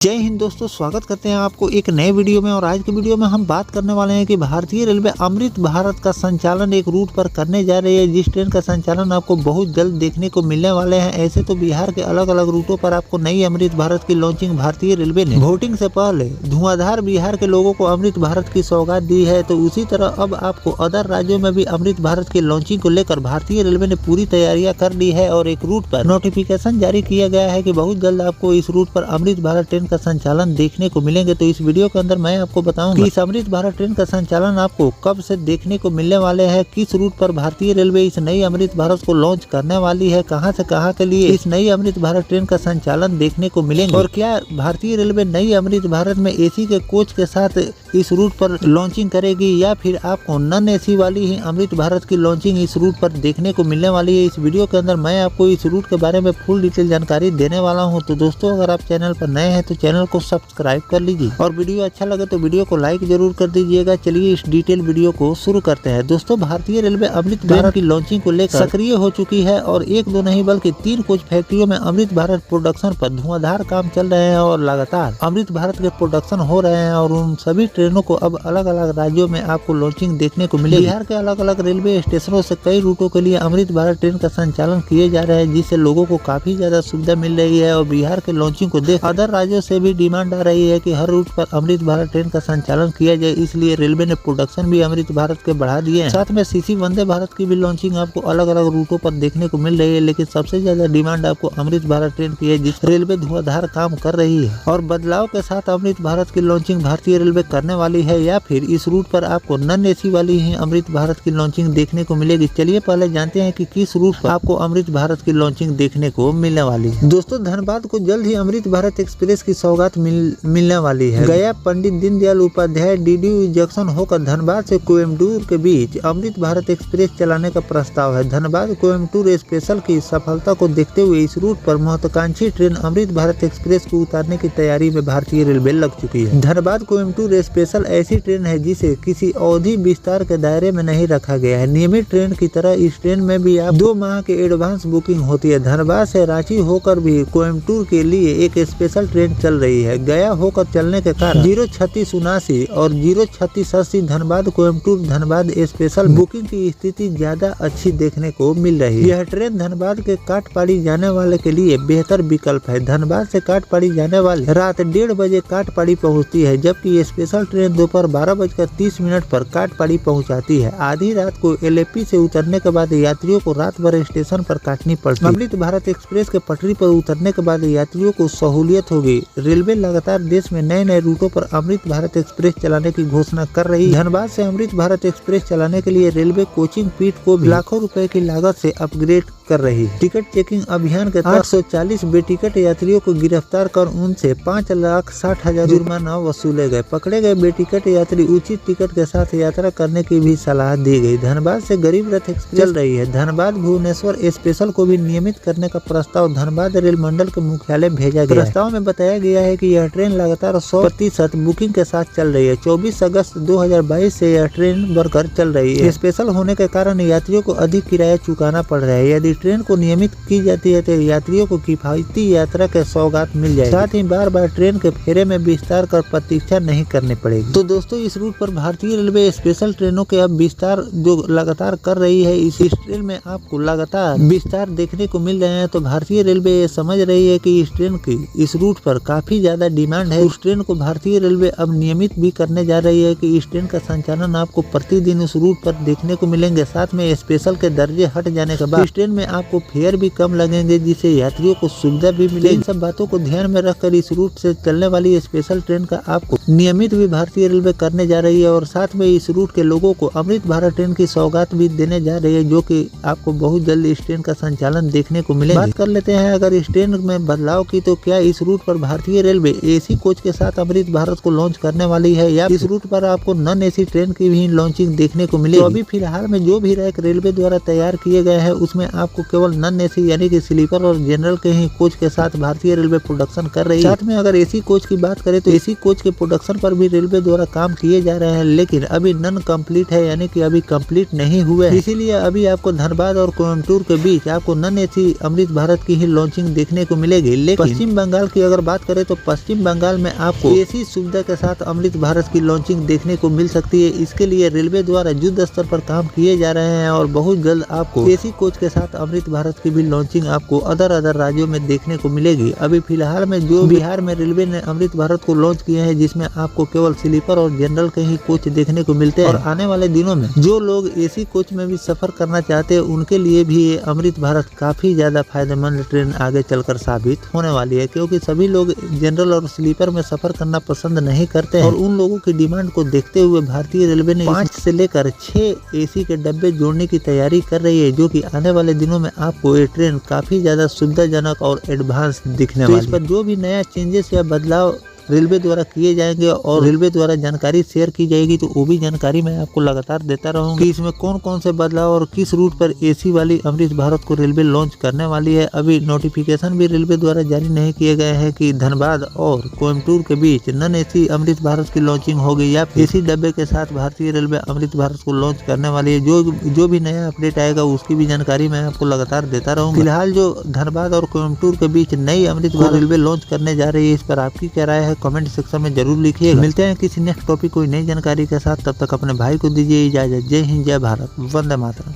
जय हिंद दोस्तों, स्वागत करते हैं आपको एक नए वीडियो में। और आज के वीडियो में हम बात करने वाले हैं कि भारतीय रेलवे अमृत भारत का संचालन एक रूट पर करने जा रही है, जिस ट्रेन का संचालन आपको बहुत जल्द देखने को मिलने वाले हैं। ऐसे तो बिहार के अलग अलग रूटों पर आपको नई अमृत भारत की लॉन्चिंग भारतीय रेलवे ने वोटिंग से पहले धुआंधार बिहार के लोगों को अमृत भारत की सौगात दी है। तो उसी तरह अब आपको अदर राज्यों में भी अमृत भारत की लॉन्चिंग को लेकर भारतीय रेलवे ने पूरी तैयारियां कर ली है और एक रूट पर नोटिफिकेशन जारी किया गया है कि बहुत जल्द आपको इस रूट पर अमृत भारत ट्रेन का संचालन देखने को मिलेंगे। तो इस वीडियो के अंदर मैं आपको बताऊंगा कि इस अमृत भारत ट्रेन का संचालन आपको कब से देखने को मिलने वाले हैं, किस रूट पर भारतीय रेलवे इस नई अमृत भारत को लॉन्च करने वाली है, कहां से कहां के लिए इस नई अमृत भारत ट्रेन का संचालन देखने को मिलेंगे, और क्या भारतीय रेलवे नई अमृत भारत में एसी के कोच के साथ इस रूट पर लॉन्चिंग करेगी या फिर आपको नॉन एसी वाली ही अमृत भारत की लॉन्चिंग इस रूट पर देखने को मिलने वाली है। इस वीडियो के अंदर मैं आपको इस रूट के बारे में फुल डिटेल जानकारी देने वाला हूं। तो दोस्तों, अगर आप चैनल पर नए हैं तो चैनल को सब्सक्राइब कर लीजिए और वीडियो अच्छा लगे तो वीडियो को लाइक जरूर कर दीजिएगा। चलिए इस डिटेल वीडियो को शुरू करते हैं। दोस्तों, भारतीय रेलवे अमृत भारत की लॉन्चिंग को लेकर सक्रिय हो चुकी है और एक दो नहीं बल्कि 3 कोच फैक्ट्रियों में अमृत भारत प्रोडक्शन पर धुआंधार काम चल रहे हैं और लगातार अमृत भारत के प्रोडक्शन हो रहे हैं और उन सभी ट्रेनों को अब अलग अलग राज्यों में आपको लॉन्चिंग देखने को मिलेगी। बिहार के अलग अलग रेलवे स्टेशनों से कई रूटों के लिए अमृत भारत ट्रेन का संचालन किए जा रहे हैं, जिससे लोगों को काफी ज्यादा सुविधा मिल रही है। और बिहार के लॉन्चिंग को देख अदर राज्यों से भी डिमांड आ रही है कि हर रूट पर अमृत भारत ट्रेन का संचालन किया जाए, इसलिए रेलवे ने प्रोडक्शन भी अमृत भारत के बढ़ा दिए हैं। साथ में सीसी वंदे भारत की भी लॉन्चिंग आपको अलग अलग रूटों पर देखने को मिल रही है, लेकिन सबसे ज्यादा डिमांड आपको अमृत भारत ट्रेन की है, जिस रेलवे धुआंधार काम कर रही है। और बदलाव के साथ अमृत भारत की लॉन्चिंग भारतीय रेलवे करने वाली है या फिर इस रूट पर आपको नॉन एसी वाली ही अमृत भारत की लॉन्चिंग देखने को मिलेगी। चलिए पहले जानते हैं कि किस रूट पर आपको अमृत भारत की लॉन्चिंग देखने को मिलने वाली है। दोस्तों, धनबाद को जल्द ही अमृत भारत एक्सप्रेस की सौगात मिलने वाली है। गया पंडित दीनदयाल उपाध्याय डीडीयू जंक्शन होकर धनबाद से कोयम्बटूर के बीच अमृत भारत एक्सप्रेस चलाने का प्रस्ताव है। धनबाद कोयम्बटूर स्पेशल की सफलता को देखते हुए इस रूट पर महत्वाकांक्षी ट्रेन अमृत भारत एक्सप्रेस को उतारने की तैयारी में भारतीय रेलवे लग चुकी है। धनबाद कोयम्बटूर स्पेशल ऐसी ट्रेन है जिसे किसी अवधि विस्तार के दायरे में नहीं रखा गया है। नियमित ट्रेन की तरह इस ट्रेन में भी आप 2 माह की एडवांस बुकिंग होती है। धनबाद से रांची होकर भी कोयम्बटूर के लिए एक स्पेशल ट्रेन चल रही है। गया होकर चलने के कारण 03679 और 03680 धनबाद कोयम्बटूर धनबाद स्पेशल बुकिंग की स्थिति ज्यादा अच्छी देखने को मिल रही है। यह ट्रेन धनबाद के काटपाड़ी जाने वाले के लिए बेहतर विकल्प है। धनबाद से काटपाड़ी जाने वाले रात 1:30 बजे काटपाड़ी पहुंचती है, जबकि ये स्पेशल ट्रेन दोपहर 12:30 पर काटपाड़ी पहुंचाती है। आधी रात को एलएपी से उतरने के बाद यात्रियों को रात भर स्टेशन पर काटनी पड़ती है। अमृत भारत एक्सप्रेस के पटरी पर उतरने के बाद यात्रियों को सहूलियत होगी। रेलवे लगातार देश में नए नए रूटों पर अमृत भारत एक्सप्रेस चलाने की घोषणा कर रही है। धनबाद से अमृत भारत एक्सप्रेस चलाने के लिए रेलवे कोचिंग पीठ को भी लाखों रुपए की लागत से अपग्रेड कर रही है। टिकट चेकिंग अभियान के तहत 840 बेटिकट यात्रियों को गिरफ्तार कर उनसे 5,60,000 जुर्माना वसूले गए। पकड़े गए बेटिकट यात्री उचित टिकट के साथ यात्रा करने की भी सलाह दी गई। धनबाद से गरीब रथ एक्सप्रेस चल रही है। धनबाद भुवनेश्वर स्पेशल को भी नियमित करने का प्रस्ताव धनबाद रेल मंडल के मुख्यालय भेजा गया। प्रस्ताव में बताया गया है कि यह ट्रेन लगातार 100% बुकिंग के साथ चल रही है। 24 अगस्त 2022 से यह ट्रेन बढ़कर चल रही है। स्पेशल होने के कारण यात्रियों को अधिक किराया चुकाना पड़ रहा है। यदि ट्रेन को नियमित की जाती है तो यात्रियों को किफायती यात्रा के सौगात मिल जाएगी। साथ ही बार बार ट्रेन के फेरे में विस्तार कर प्रतीक्षा नहीं करनी पड़ेगी। तो दोस्तों, इस रूट पर भारतीय रेलवे स्पेशल ट्रेनों के अब विस्तार जो लगातार कर रही है, इस ट्रेन में आपको लगातार विस्तार देखने को मिल रहे हैं। तो भारतीय रेलवे ये समझ रही है कि इस ट्रेन की इस रूट पर काफी ज्यादा डिमांड है। उस ट्रेन को भारतीय रेलवे अब नियमित भी करने जा रही है कि इस ट्रेन का संचालन आपको प्रतिदिन उस रूट पर देखने को मिलेंगे। साथ में स्पेशल के दर्जे हट जाने के बाद इस ट्रेन में आपको फेयर भी कम लगेंगे, जिससे यात्रियों को सुविधा भी मिलेगी। इन सब बातों को ध्यान में रखकर इस रूट से चलने वाली स्पेशल ट्रेन का आपको नियमित भी भारतीय रेलवे करने जा रही है और साथ में इस रूट के लोगों को अमृत भारत ट्रेन की सौगात भी देने जा रही है, जो कि आपको बहुत जल्द इस ट्रेन का संचालन देखने को मिलेगा। बात कर लेते हैं अगर इस ट्रेन में बदलाव की, तो क्या इस रूट पर भारतीय रेलवे एसी कोच के साथ अमृत भारत को लॉन्च करने वाली है या इस रूट पर आपको नॉन एसी ट्रेन की भी लॉन्चिंग देखने को मिलेगी। तो अभी फिलहाल में जो भी रैक रेलवे द्वारा तैयार किए गए हैं उसमें आपको आपको केवल नॉन एसी यानी कि स्लीपर और जनरल के ही कोच के साथ भारतीय रेलवे प्रोडक्शन कर रही है। साथ में अगर एसी कोच की बात करें तो एसी कोच के प्रोडक्शन पर भी रेलवे द्वारा काम किए जा रहे हैं, लेकिन अभी नॉन कंप्लीट है यानी कि अभी कंप्लीट नहीं हुए हैं। इसीलिए अभी आपको धनबाद और कोयम्बटूर के बीच आपको नॉन एसी अमृत भारत की ही लॉन्चिंग देखने को मिलेगी। लेकिन पश्चिम बंगाल की अगर बात करें तो पश्चिम बंगाल में आपको एसी सुविधा के साथ अमृत भारत की लॉन्चिंग देखने को मिल सकती है। इसके लिए रेलवे द्वारा युद्ध स्तर पर काम किए जा रहे हैं और बहुत जल्द आपको एसी कोच के साथ अमृत भारत की भी लॉन्चिंग आपको अदर राज्यों में देखने को मिलेगी। अभी फिलहाल में जो बिहार में रेलवे ने अमृत भारत को लॉन्च किया है, जिसमें आपको केवल स्लीपर और जनरल के ही कोच देखने को मिलते हैं और आने वाले दिनों में जो लोग एसी कोच में भी सफर करना चाहते हैं उनके लिए भी ये अमृत भारत काफी ज्यादा फायदेमंद ट्रेन आगे चलकर साबित होने वाली है, क्योंकि सभी लोग जनरल और स्लीपर में सफर करना पसंद नहीं करते हैं और उन लोगों की डिमांड को देखते हुए भारतीय रेलवे ने 5 से लेकर 6 एसी के डब्बे जोड़ने की तैयारी कर रही है, जो कि आने वाले दिनों में आपको ये ट्रेन काफी ज्यादा सुविधाजनक और एडवांस दिखने वाली है। इस पर जो भी नया चेंजेस या बदलाव रेलवे द्वारा किए जाएंगे और रेलवे द्वारा जानकारी शेयर की जाएगी तो वो भी जानकारी मैं आपको लगातार देता रहूंगा कि इसमें कौन कौन से बदलाव और किस रूट पर एसी वाली अमृत भारत को रेलवे लॉन्च करने वाली है। अभी नोटिफिकेशन भी रेलवे द्वारा जारी नहीं किए गए हैं कि धनबाद और कोयम्बटूर के बीच नॉन एसी अमृत भारत की लॉन्चिंग होगी या एसी डब्बे के साथ भारतीय रेलवे अमृत भारत को लॉन्च करने वाली है। जो भी नया अपडेट आएगा उसकी भी जानकारी मैं आपको लगातार देता रहूंगा। फिलहाल जो धनबाद और कोयम्बटूर के बीच नई अमृत भारत रेलवे लॉन्च करने जा रही है, इस पर आपकी क्या राय है कमेंट सेक्शन में जरूर लिखिए। मिलते हैं किसी नेक्स्ट टॉपिक कोई नई जानकारी के साथ, तब तक अपने भाई को दीजिए इजाजत। जय हिंद, जय भारत, वंदे मातरम।